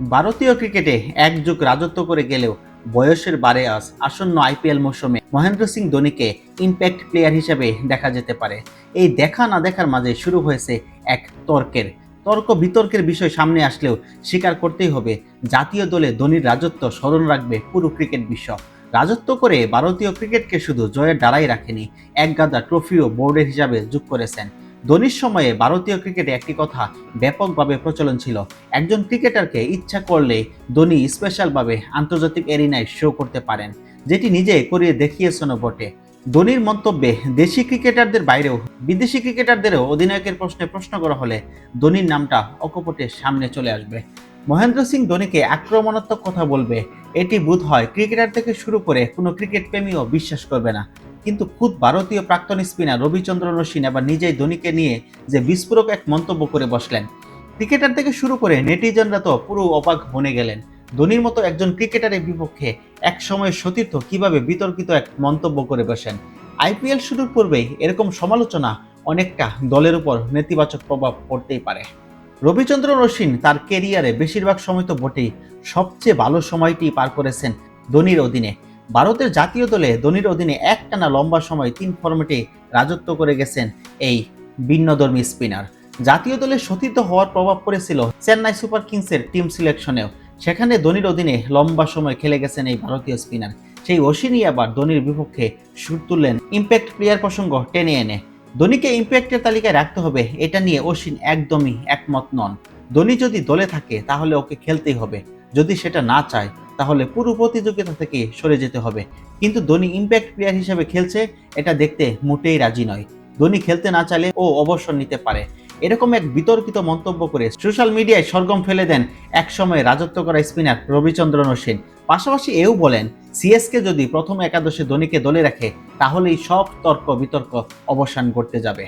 ভারতীয় ক্রিকেটে এক যুগ রাজত্ব করে গেলেও বয়সের বারে আসন্ন আইপিএল মৌসুমে মহেন্দ্র সিং ধোনিকে ইম্প্যাক্ট প্লেয়ার হিসেবে দেখা যেতে পারে। এই দেখা না দেখার মাঝে শুরু হয়েছে এক তর্ক বিতর্কের বিষয় সামনে আসলেও স্বীকার করতেই হবে, জাতীয় দলে ধোনির রাজত্ব স্মরণ রাখবে পুরো ক্রিকেট বিশ্ব। রাজত্ব করে ভারতীয় ক্রিকেটকে শুধু জয়ের দ্বারাই রাখেনি, এক গাদা ট্রফিও বোর্ডের হিসাবে যোগ করেছেন। ধোনির সময়ে ভারতীয় ক্রিকেটে একটি কথা ব্যাপকভাবে প্রচলন ছিল, একজন ক্রিকেটারকে ইচ্ছা করলে ধোনি স্পেশালভাবে আন্তর্জাতিক এরিনায় শো করতে পারেন, যেটি নিজে করিয়ে দেখিয়েছেন বটে। ধোনির মন্তব্যে দেশি ক্রিকেটারদের বাইরেও বিদেশি ক্রিকেটারদেরও অধিনায়কের প্রশ্নে প্রশ্ন করা হলে ধোনির নামটা অকপটে সামনে চলে আসবে। মহেন্দ্র সিং ধোনিকে আক্রমণাত্মক কথা বলবে, এটি বোধ হয় ক্রিকেটার থেকে শুরু করে কোনো ক্রিকেট প্রেমীও বিশ্বাস করবে না। কিন্তু খুদ ভারতীয় প্রাক্তন স্পিনার রবিচন্দ্রন অশ্বিন আবার নিজেই ধোনিকে নিয়ে যে বিস্ফোরক এক মন্তব্য করে বসলেন, ক্রিকেটার থেকে শুরু করে নেটিজনরা তো পুরো অবাক বনে গেলেন। ধোনির মতো একজন ক্রিকেটারের বিপক্ষে এক সময় সতীর্থ কিভাবে বিতর্কিত এক মন্তব্য করে বসেন। আইপিএল শুরুর পূর্বেই এরকম সমালোচনা অনেকটা দলের উপর নেতিবাচক প্রভাব পড়তেই পারে। রবিচন্দ্রন অশ্বিন তার কেরিয়ারে বেশিরভাগ সময় তো বটেই, সবচেয়ে ভালো সময়টি পার করেছেন ধোনির অধীনে। ভারতের জাতীয় দলে ধোনির অধীনে একটানা লম্বা সময় 3 ফরম্যাটে রাজত্ব করে গেছেন এই ভিন্নধর্মী স্পিনার। জাতীয় দলে সতীর্থ হওয়ার প্রভাব পড়েছিল চেন্নাই সুপার কিংসের টিম সিলেকশনেও, সেখানে ধোনির অধীনে লম্বা সময় খেলে গেছেন এই ভারতীয় স্পিনার। সেই অশ্বিনই আবার ধোনির বিপক্ষে সুর তুললেন ইম্প্যাক্ট প্লেয়ার প্রসঙ্গ টেনে এনে। ধোনিকে ইম্প্যাক্টের তালিকায় রাখতে হবে, এটা নিয়ে অশ্বিন একদমই একমত নন। ধোনি যদি দলে থাকে তাহলে ওকে খেলতেই হবে, যদি সেটা না চায় তাহলে পুরো প্রতিযোগিতা থেকে সরে যেতে হবে। কিন্তু ধোনি ইম্প্যাক্ট প্লেয়ার হিসেবে খেলছে এটা দেখতে মোটেই রাজি নয়। ধোনি খেলতে না চাইলে ও অবসর নিতে পারে, এরকম এক বিতর্কিত মন্তব্য করে সোশ্যাল মিডিয়ায় সরগম ফেলে দেন একসময় রাজত্ব করা স্পিনার রবিচন্দ্রন অশ্বিন। পাশাপাশি এও বলেন, সিএসকে যদি প্রথম একাদশে ধোনিকে দলে রাখে তাহলেই সব তর্ক বিতর্ক অবসান ঘটতে যাবে।